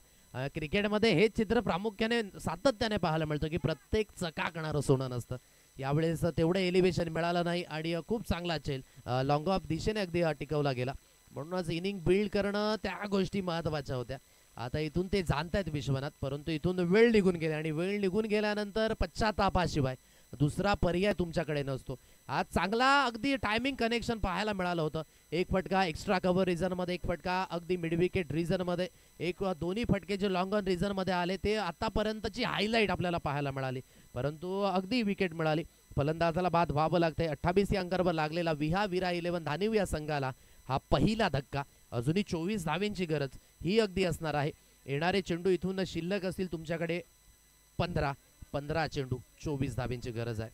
क्रिकेटमध्ये हे चित्र प्रामुख्याने सातत्याने पाहायला मिळतं की प्रत्येक चकाकणारं सोनं नसतं. यावेळेस तेवढं एलिव्हेशन मिळालं नाही आणि खूप चांगला चेल लॉंग ऑफ दिशेने अगदी टिकवला गेला. म्हणूनच इनिंग बिल्ड करणं त्या गोष्टी महत्वाच्या होत्या. आता इथून ते जाणतायत विश्वनाथ. परंतु इथून वेळ निघून गेला आणि वेळ निघून गेल्यानंतर पश्चातापाशिवाय दुसरा पर्याय तुमच्याकडे नसतो. आज चांगला अगदी टायमिंग कनेक्शन पाहायला मिळालं होतं. एक फटका एक्स्ट्रा कव्हर रिझन मध्ये. एक फटका अगदी मिड विकेट रिझन मध्ये. एक दोन्ही फटके जे लॉंग ऑन रिझन मध्ये आले ते आतापर्यंतची हायलाइट आपल्याला पाहायला मिळाली. परंतु अगदी विकेट मिळाली. फलंदाजाला बाद व्हावं लागतंय. 28 या अंकावर लागलेला विरा 11 धानिव या संघाला हा पहिला धक्का. अजूनही 24 धावेंची गरज ही अगदी असणार आहे. येणारे चेंडू इथून शिल्लक असतील तुमच्याकडे 15 चेंडू. 24 धावेंची गरज आहे.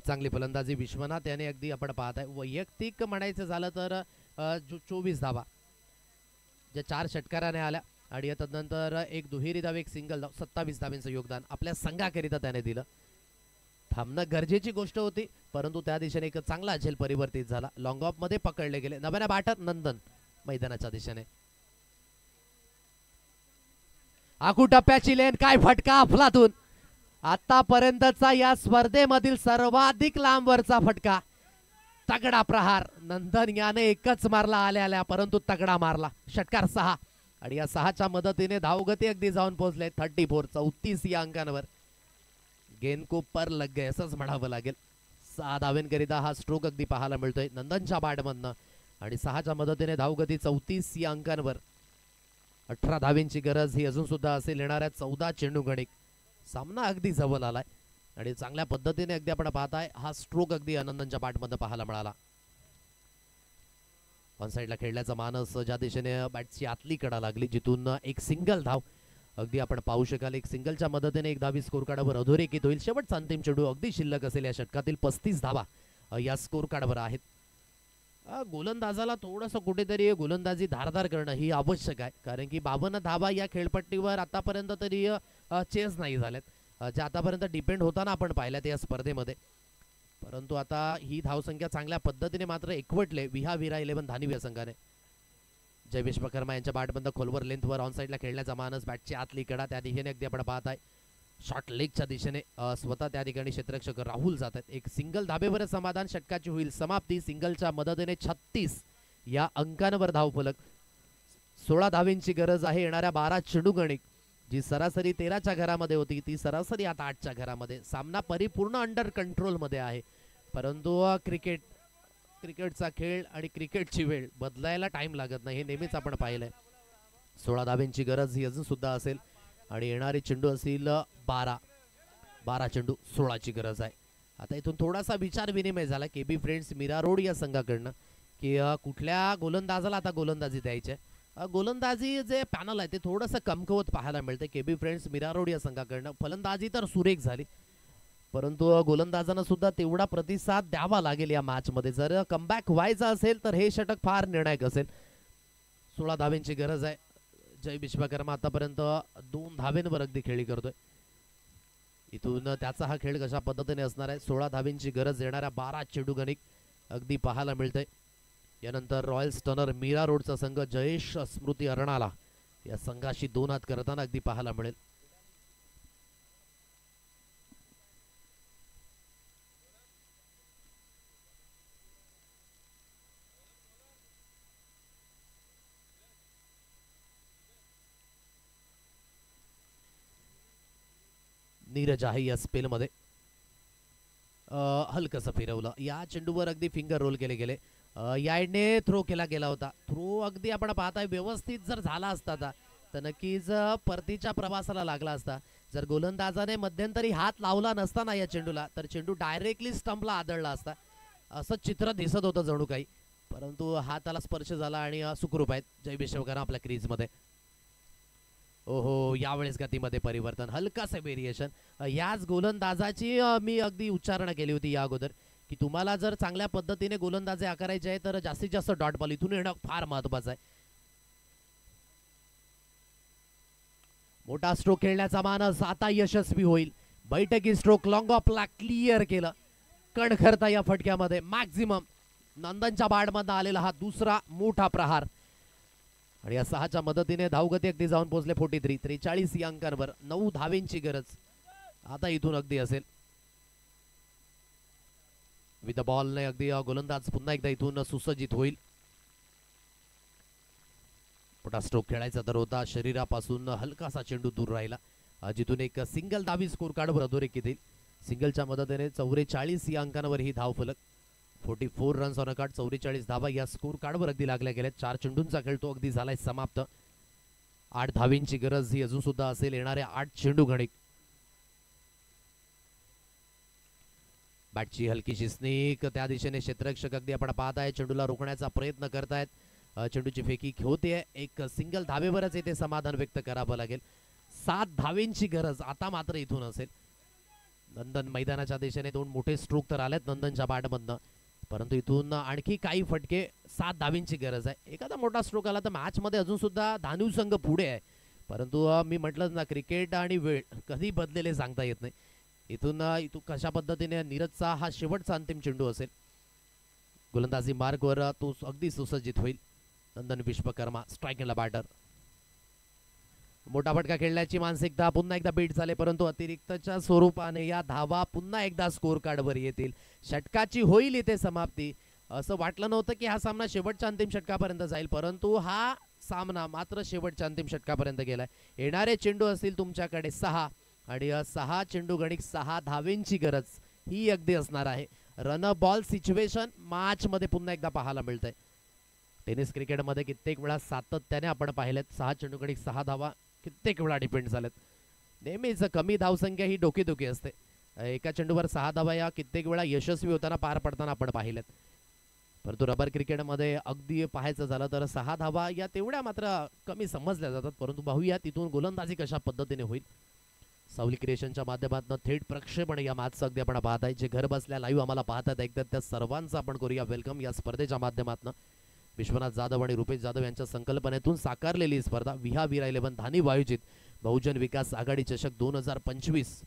चांगली फलंदाजी विश्वनाथ याने अगदी आपण पाहत आहे. वैयक्तिक म्हणायचं झालं तर 24 धावा ज्या 4 षटकाराने आल्या. आणि तदनंतर एक दुहेरी धाव एक सिंगल धाव. 27 धावेंचं योगदान आपल्या संघाकरिता त्याने दिलं. थांबणं गरजेची गोष्ट होती परंतु त्या दिशेने एक चांगला झेल परिवर्तित झाला. लॉंग ऑफ मध्ये पकडले गेले. नव्याने बॅटर नंदन मैदानाच्या दिशेने. आखू टप्प्याची लेन. काय फटका अफलातून. आतापर्यंतचा या स्पर्धेमधील सर्वाधिक लांबवरचा फटका. तगडा प्रहार. नंदन याने एकच मारला आल्या परंतु तगडा मारला. षटकार 6. आणि या 6च्या मदतीने धावगती अगदी जाऊन पोहोचले 34. 34 या अंकांवर. गेंद को पर लग गए असंच म्हणावं लागेल. 6 धावेंकरिता हा स्ट्रोक अगदी पाहायला मिळतोय नंदनच्या बॅटमधनं. आणि 6च्या मदतीने धावगती 34 या अंकांवर. 18 धावेंची गरज ही अजून सुद्धा असेल. येणाऱ्या 14 चेंडू गणिक. सामना अगदी जवळ आलाय आणि चांगल्या पद्धतीने अगदी आपण पाहताय हा स्ट्रोक अगदी आनंदांच्या बॅटमध्ये पाहायला मिळाला. ऑन साइडला खेळण्याचा मानस ज्या दिशेने बॅटची आतली कडा लागली जिथून एक सिंगल धाव अगदी आपण पाहू शकाल. एक सिंगलच्या मदतीने एक धावी स्कोर कार्डवर अधोरेखित होईल. शेवटचा अंतिम चेंडू अगदी शिल्लक असेल या षटकातील 35 धावा या स्कोर कार्डवर आहेत. गोलंदाजाला थोडंसं कुठेतरी गोलंदाजी धारदार करणं ही आवश्यक आहे, कारण की 52 धावा या खेळपट्टीवर आतापर्यंत तरी चेस नाही झाल्यात, ज्या आतापर्यंत डिपेंड होताना आपण पाहिल्यात या स्पर्धेमध्ये. परंतु आता ही धावसंख्या चांगल्या पद्धतीने मात्र एकवटले विरा 11 धानिव या संघाने. जय विश्वकर्मा यांच्या बॅटबंद खोलवर लेंथवर ऑन साईडला खेळण्याचा मानस, बॅटची आतली कडा त्या दिशेने अगदी आपण पाहत आहे. शॉर्ट लेगच्या दिशेने स्वतः त्या ठिकाणी क्षेत्ररक्षक राहुल जात आहेत. एक सिंगल धाबेवर समाधान, षटकाची होईल समाप्ती. सिंगलच्या मदतीने 36 या अंकांवर धावफलक. 16 धावेंची गरज आहे. येणाऱ्या 12 चेंडू गणिक, जी सरासरी 13च्या घरामध्ये होती ती सरासरी आता 8च्या घरामध्ये. सामना परिपूर्ण अंडर कंट्रोल मध्ये आहे, परंतु क्रिकेटचा खेळ आणि क्रिकेटची वेळ बदलायला टाइम लागत नाही, हे नेहमीच आपण पाहिलंय. 16 धावेंची गरज ही अजून सुद्धा असेल आणि येणारे चेंडू असतील 12 चेंडू 16ची गरज आहे. आता इथून थोडासा विचार विनिमय झाला केबी फ्रेंड्स मीरा रोड या संघाकडनं की कुठल्या गोलंदाजाला आता गोलंदाजी द्यायची आहे. गोलंदाजी जे पॅनल आहे ते थोडंसं कमकुवत पाहायला मिळते केबी फ्रेंड्स मीरा रोड या संघाकडनं. फलंदाजी तर सुरेख झाली, परंतु गोलंदाजांना सुद्धा तेवढा प्रतिसाद द्यावा लागेल या मॅच मध्ये. जर कमबॅक व्हायचा असेल तर हे षटक फार निर्णायक असेल. 16 धावेंची गरज आहे. जय विश्वकर्मा आतापर्यंत 2 धावेंवर अगदी खेळी करतोय. इथून त्याचा हा खेळ कशा पद्धतीने असणार आहे. 16 धावेंची गरज, येणाऱ्या 12 चेंडू गणिक अगदी पाहायला मिळतंय. यानंतर रॉयल स्टनर मीरा रोडचा संघ जयेश स्मृती अर्णाला या संघाशी 2 हात करताना अगदी पाहायला मिळेल. नीरज आहे या स्पेलमध्ये. हलकसं फिरवलं. या चेंडूवर अगदी फिंगर रोल केले गेले. याने थ्रो केला गेला होता. थ्रो अगदी आपण पाहताय व्यवस्थित जर झाला असता तर नक्कीच परतीच्या प्रवासाला लागला असता. जर गोलंदाजाने मध्यंतरी हात लावला नसता ना या चेंडूला, तर चेंडू डायरेक्टली स्टंपला आदळला असता, असं चित्र दिसत होतं जणू काही. परंतु हाताला स्पर्श झाला आणि सुखरूप आहेत जय विश्वकर्मा आपल्या क्रीजमध्ये. ओहो, यावेळेस गतीमध्ये परिवर्तन, हलकासे व्हेरिएशन. याच गोलंदाजाची मी अगदी उच्चारणा केली होती या अगोदर की तुम्हाला जर चांगल्या पद्धतीने गोलंदाजी आकारायचे आहे तर जास्तीत जास्त डॉट बॉल इथून येणं फार महत्वाचं आहे. मोठा स्ट्रोक खेळण्याचा मानस आता यशस्वी होईल. बैठकी स्ट्रोक लॉंग ऑफला क्लिअर केलं. कणखरता या फटक्यामध्ये मॅक्झिमम नंदनच्या बाडमधून आलेला हा दुसरा मोठा प्रहार आणि या 6च्या मदतीने धावगती अगदी जाऊन पोहोचले 43 या अंकांवर. 9 धावेंची गरज आता इथून अगदी असेल. विथ द बॉल ने अगदी गोलंदाज पुन्हा एकदा इथून सुसज्जित होईल. मोठा स्ट्रोक खेळायचा तर होता, शरीरापासून हलकासा चेंडू दूर राहिला, जिथून एक सिंगल धावी स्कोर कार्डवर अधोरेखित येईल. सिंगलच्या मदतीने 44 या अंकांवर ही धाव फलक. 44 रन्स ऑन अ कार्ड, 44 धावा या स्कोर कार्डवर अगदी लागल्या गेल्या. 4 चेंडूंचा खेळ तो अगदी झालाय समाप्त. 8 धावींची गरज ही अजून सुद्धा असेल. येणाऱ्या 8 चेंडू गणिक. बॅटची हलकीशी स्नेक त्या दिशेने क्षेत्ररक्षक अगदी आपण पाहताय चेंडूला रोखण्याचा प्रयत्न करतायत. चेंडूची फेकी होते. एक सिंगल धावेवरच येथे समाधान व्यक्त करावं लागेल. 7 धावेंची गरज आता मात्र इथून असेल. नंदन मैदानाच्या दिशेने 2 मोठे स्ट्रोक तर आलेत नंदनच्या बॅटमधनं, परंतु इथून आणखी काही फटके. 7 धावेंची गरज आहे. एखादा मोठा स्ट्रोक आला तर मॅच मध्ये अजून सुद्धा धानू संघ पुढे आहे, परंतु मी म्हटलं ना क्रिकेट आणि वेळ कधी बदलेले सांगता येत नाही. इथून कशा पद्धतीने नीरजचा हा शेवटचा अंतिम चेंडू असेल. गोलंदाजी मार्गवर तो अगदी सुसज्जित होईल. नंदन विश्वकर्मा स्ट्रायकिंगला बॅटर. मोठा फटका खेळण्याची मानसिकता पुन्हा एकदा बीट झाले, परंतु अतिरिक्तच्या स्वरूपाने या धावा पुन्हा एकदा स्कोर कार्डवर येतील. षटकाची होईल इथे समाप्ती. असं वाटलं नव्हतं की हा सामना शेवटच्या अंतिम षटकापर्यंत जाईल, परंतु हा सामना मात्र शेवटच्या अंतिम षटकापर्यंत गेलाय. येणारे चेंडू असतील तुमच्याकडे 6 आणि 6 चेंडू गणिक 6 धावेंची गरज ही अगदी असणार आहे. रन बॉल सिच्युएशन मॅच मध्ये पुन्हा एकदा पाहायला मिळतंय. टेनिस क्रिकेटमध्ये कित्येक वेळा सातत्याने आपण पाहिलेत 6 चेंडू गणिक 6 धावा कित्येक वेळा डिपेंड झालेत. नेहमीच कमी धावसंख्या ही डोकेदुखी असते. एका चेंडूवर 6 धावा या कित्येक वेळा यशस्वी होताना पार पडताना आपण पाहिलेत, परंतु रबर क्रिकेटमध्ये अगदी पाहायचं झालं तर 6 धावा या तेवढ्या मात्र कमी समजल्या जातात. परंतु पाहूया तिथून गोलंदाजी कशा पद्धतीने होईल. सावली क्रिएशनच्या माध्यमातून थेट प्रक्षेपण या मॅचचं अगदी आपण पाहत आहे. जे घर बसल्या लाईव्ह आम्हाला पाहतात एकदा त्या सर्वांचं आपण करूया वेलकम या स्पर्धेच्या माध्यमातून. विश्वनाथ जाधव आणि रुपेश जाधव यांच्या संकल्पनेतून साकारलेली ही स्पर्धा विहा वीरा 11 धानीव आयोजित बहुजन विकास आघाडी चषक 2025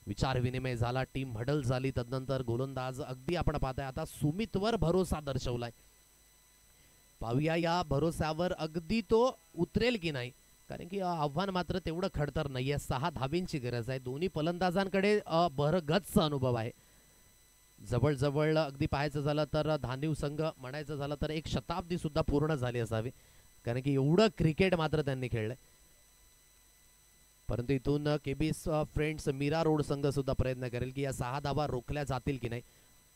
विचार विनिमय झाला. टीम हडल झाली. तदनंतर गोलंदाज अगदी आपण पाहताय आता सुमितवर भरोसा दर्शवलाय. पाहूया या भरोसावर अगदी तो उतरेल की नाही, कारण की आव्हान मात्र तेवढं खडतर नाहीये. 6 धावींची गरज आहे. दोन्ही फलंदाजांकडे भरगच्च अनुभव आहे. जवळ अगदी पाहायचं झालं तर धानीव संघ म्हणायचं झालं तर एक शताब्दी सुद्धा पूर्ण झाली असावी, कारण की एवढं क्रिकेट मात्र त्यांनी खेळलंय. परंतु इथून केबीस फ्रेंड्स मीरा रोड संघ सुद्धा प्रयत्न करेल की या 6 धावा रोखल्या जातील की नाही.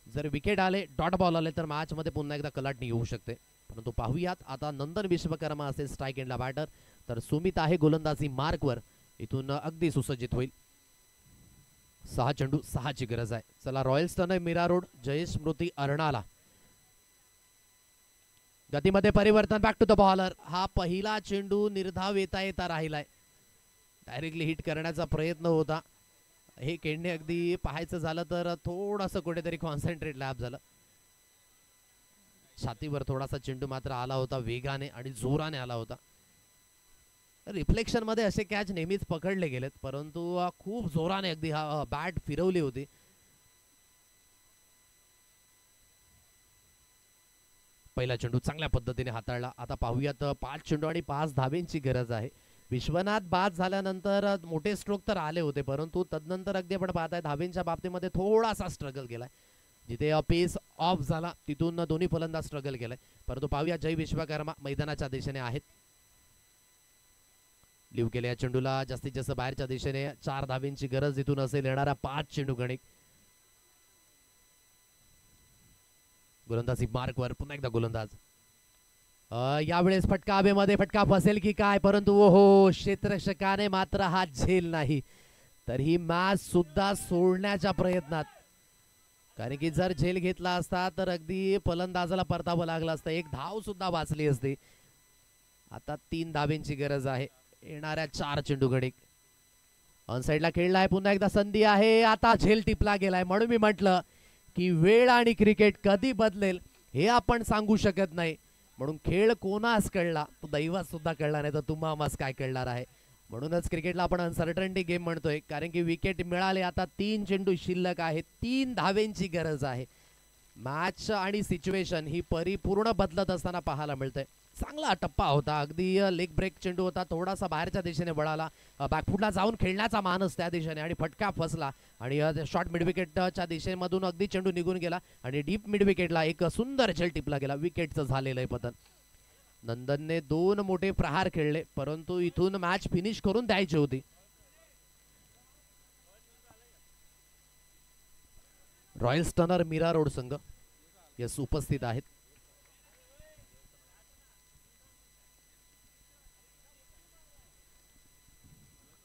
जर विकेट आले, डॉट बॉल आले तर मॅच मध्ये पुन्हा एकदा कलाटणी येऊ शकते. परंतु पाहूयात आता नंदन विश्वकर्मा असेल स्ट्राईक एंडला बॅटर, तर सुमित आहे गोलंदाजी मार्कवर. इथून अगदी सुसज्जित होईल. 6 चेंडू 6 ची गरज आहे. चला Royals turn Mira Road, Jayesh Smriti Arnala. गतीमध्ये परिवर्तन, बॅक टू द बॉलर. हा पहिला चेंडू निर्धाव येता राहिलाय. डायरेक्टली हिट करण्याचा प्रयत्न होता. हे खेळणे अगदी पाहायचं झालं तर थोडंसं कुठेतरी कॉन्सन्ट्रेट लॅप झालं. छातीवर थोडासा चेंडू मात्र आला होता, वेगाने आणि जोराने आला होता. रिफ्लेक्शन मध्ये असे कॅच नेहमीच पकडले गेलेत, परंतु खूप जोराने अगदी हा बॅट फिरवली होती. पहिला चेंडू चांगल्या पद्धतीने हाताळला. आता पाहूयात 5 चेंडू आणि 5 धावेंची गरज आहे. विश्वनाथ बाद झाल्यानंतर मोठे स्ट्रोक तर आले होते, परंतु तदनंतर अगदी आपण पाहताय धावेंच्या बाबतीमध्ये थोडासा स्ट्रगल केलाय. जिथे पेस ऑफ झाला तिथून दोन्ही फलंदाज स्ट्रगल केलाय. परंतु पाहूया जय विश्वकर्मा मैदानाच्या दिशेने आहेत. लिव्ह केल्या चेंडूला जास्तीत जास्त बाहेरच्या दिशेने 4 धावेंची गरज इथून असेल. येणारा 5 चेंडू गणिक. गोलंदाजी मार्कवर पुन्हा एकदा गोलंदाज. यावेळेस फटका हवेमध्ये, फटका फसेल की काय, परंतु ओहो क्षेत्ररक्षकाने मात्र हा झेल नाही. तर ही मॅच सुद्धा सोडण्याच्या प्रयत्नात, कारण की जर झेल घेतला असता तर अगदी फलंदाजाला परतावं लागलं असतं. एक धाव सुद्धा वाचली असती. आता 3 धावेंची गरज आहे. येणाऱ्या 4 चेंडू गणिक. ऑन साइडला खेळलाय, पुन्हा एकदा संधी आहे. आता झेल टिपला गेलाय. म्हणून मी म्हटलं की वेळ आणि क्रिकेट कधी बदलेल हे आपण सांगू शकत नाही. म्हणून खेळ कोणास कळला तो दैवात सुद्धा कळला नाही, तर तुम्हास काय कळणार आहे. म्हणूनच क्रिकेटला आपण अनसर्टनिटी गेम म्हणतोय, कारण की विकेट मिळाले. आता 3 चेंडू शिल्लक आहेत. 3 धावेंची गरज आहे. मॅच आणि सिच्युएशन ही परिपूर्ण बदलत असताना पाहायला मिळतंय. चांगला टप्पा होता, अगदी लेग ब्रेक चेंडू होता. थोडासा बाहेरच्या दिशेने वळाला, बॅकफुटला जाऊन खेळण्याचा मानस त्या दिशेने, आणि फटका फसला आणि शॉर्ट मिड विकेटच्या दिशेमधून अगदी चेंडू निघून गेला आणि डीप मिड विकेटला एक सुंदर झेल टिपला गेला. विकेटचं झालेलं आहे पतन. नंदनने 2 मोठे प्रहार खेळले, परंतु इथून मॅच फिनिश करून द्यायची होती. रॉयल्स टर्नर मीरा रोड संघ यस उपस्थित आहेत.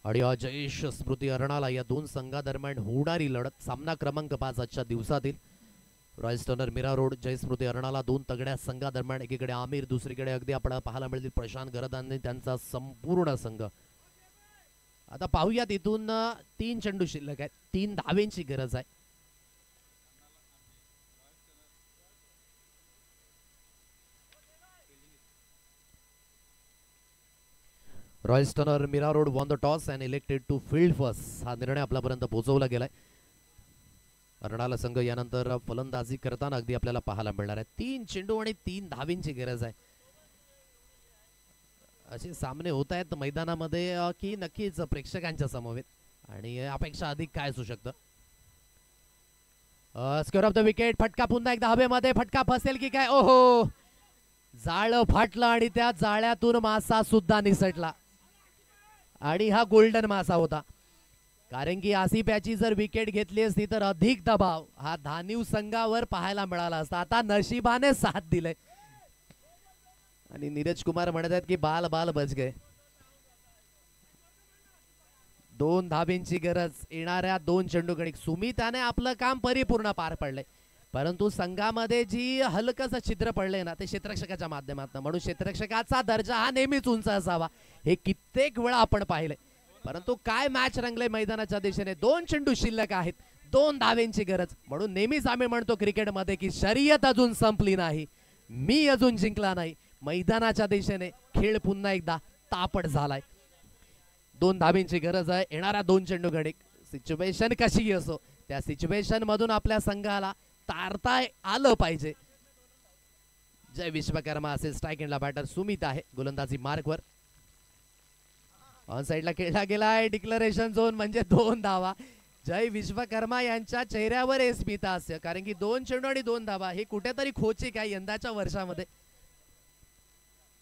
आणि जयेश स्मृती अर्णाला या 2 संघादरम्यान होणारी लढत, सामना क्रमांक 5 आजच्या दिवसातील. रॉयल्स टर्नर मीरा रोड, जय स्मृती अर्णाला 2 तगड्या संघादरम्यान. एकीकडे आमिर, दुसरीकडे अगदी आपण पाहायला मिळतील प्रशांत गरदाने त्यांचा संपूर्ण संघ. आता पाहूयात इथून 3 चेंडू शिल्लक आहेत. 3 धावेंची गरज आहे. Royals Turner Mira Road won the toss and elected to field first. हा निर्णय आपल्यापर्यंत पोहोचवला गेलाय. अर्णाला संघ यानंतर फलंदाजी करताना अगदी आपल्याला पाहायला मिळणार आहे. 3 चेंडू आणि 3 धावेंची गरज आहे. असे सामने होत आहेत मैदानामध्ये की नक्कीच प्रेक्षकांच्या समवेत, आणि अपेक्षा अधिक काय असू शकतं. Square of the wicket. फटका पुन्हा एकदा हवेमध्ये, फटका फसेल की काय. ओहो, जाळं फाटलं आणि त्या जाळ्यातून मासा सुद्धा निसटला, आणि हा गोल्डन मासा होता. कारण की आसिफाची जर विकेट घेतली असती तर अधिक दबाव हा धानीव संघावर पाहायला मिळाला असता. आता नशिबाने साथ दिले, आणि नीरज कुमार म्हणत आहेत की बाल बाल बच गए. 2 धावेंची गरज. येणाऱ्या 2 चेंडू गणिक. सुमिताने आपलं काम परिपूर्ण पार पडले, परंतु संघामध्ये जी हलकस छिद्र पडले ना ते क्षेत्ररक्षकाच्या माध्यमातून. म्हणून क्षेत्ररक्षकाचा दर्जा हा नेहमीच उंच असावा, हे कित्येक वेळा आपण पाहिले. परंतु काय मॅच रंगले मैदानाच्या दिशेने. 2 चेंडू शिल्लक आहेत, 2 धावेंची गरज. म्हणून नेहमीच आम्ही म्हणतो क्रिकेटमध्ये की शर्यत अजून संपली नाही, मी अजून जिंकला नाही. मैदानाच्या दिशेने खेळ पुन्हा एकदा तापट झालाय. 2 धावेंची गरज आहे. येणाऱ्या 2 चेंडू गणिक सिच्युएशन कशी असो त्या सिच्युएशन मधून आपल्या संघाला तारता आलं पाहिजे. जय विश्वकर्मा असेल स्ट्राइक एंडला बॅटर सुमित आहे. गोलंदाजी मार्कवर ऑन साइडला खेळला गेलाय. डिक्लरेशन झोन म्हणजे 2 धावा. जय विश्वकर्मा यांच्या चेहऱ्यावर स्मिता हास्य, कारण की 2 चेंडू आणि 2 धावा हे कुठेतरी खोचिक आहे यंदाच्या वर्षामध्ये.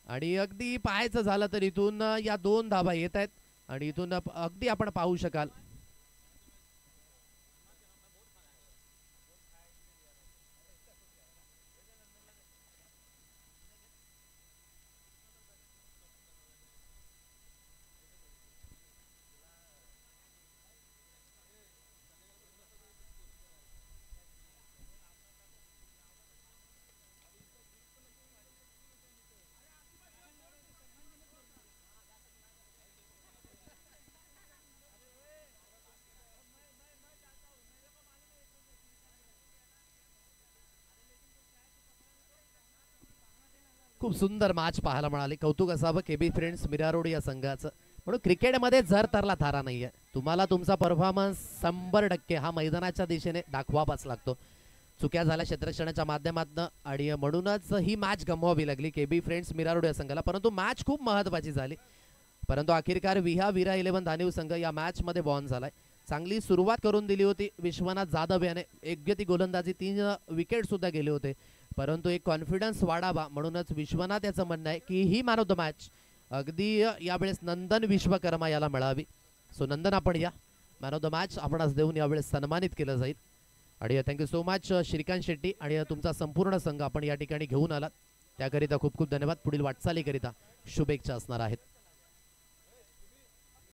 आणि अगदी पाहायचं झालं तर इथून या 2 धावा येत आहेत आणि इथून अगदी आपण पाहू शकाल खूप सुंदर मॅच पाहायला मिळाली. कौतुक असावं केबी फ्रेंड्स मीरा रोड या संघाचं. म्हणून क्रिकेटमध्ये जर तरला थारा नाहीये. तुम्हाला तुमचा परफॉर्मन्स 100% हा मैदानाच्या दिशेने दाखवावाच लागतो. चुक्या झाल्या क्षेत्ररक्षणाच्या माध्यमातून आणि म्हणूनच ही मॅच गमवावी लागली केबी फ्रेंड्स मीरा रोड या संघाला. परंतु मॅच खूप महत्त्वाची झाली. परंतु अखेरकार वीरा 11 धानिव संघ या मॅच मध्ये बॉन झालाय. चांगली सुरुवात करून दिली होती विश्वनाथ जाधव याने. योग्य ती गोलंदाजी, 3 विकेट सुद्धा गेले होते. परंतु एक कॉन्फिडन्स वाढावा म्हणूनच विश्वनाथ याचं म्हणणं आहे की he man of the match अगदी यावेळेस नंदन विश्वकर्मा याला मिळावी. सो नंदन आपण या मॅन ऑफ द मॅच आपणास देऊन यावेळेस सन्मानित केलं जाईल. आणि thank you so much Shrikant Shetty आणि तुमचा संपूर्ण संघ आपण या ठिकाणी घेऊन आलात त्याकरिता खूप खूप धन्यवाद. पुढील वाटचालीकरिता शुभेच्छा असणार आहेत.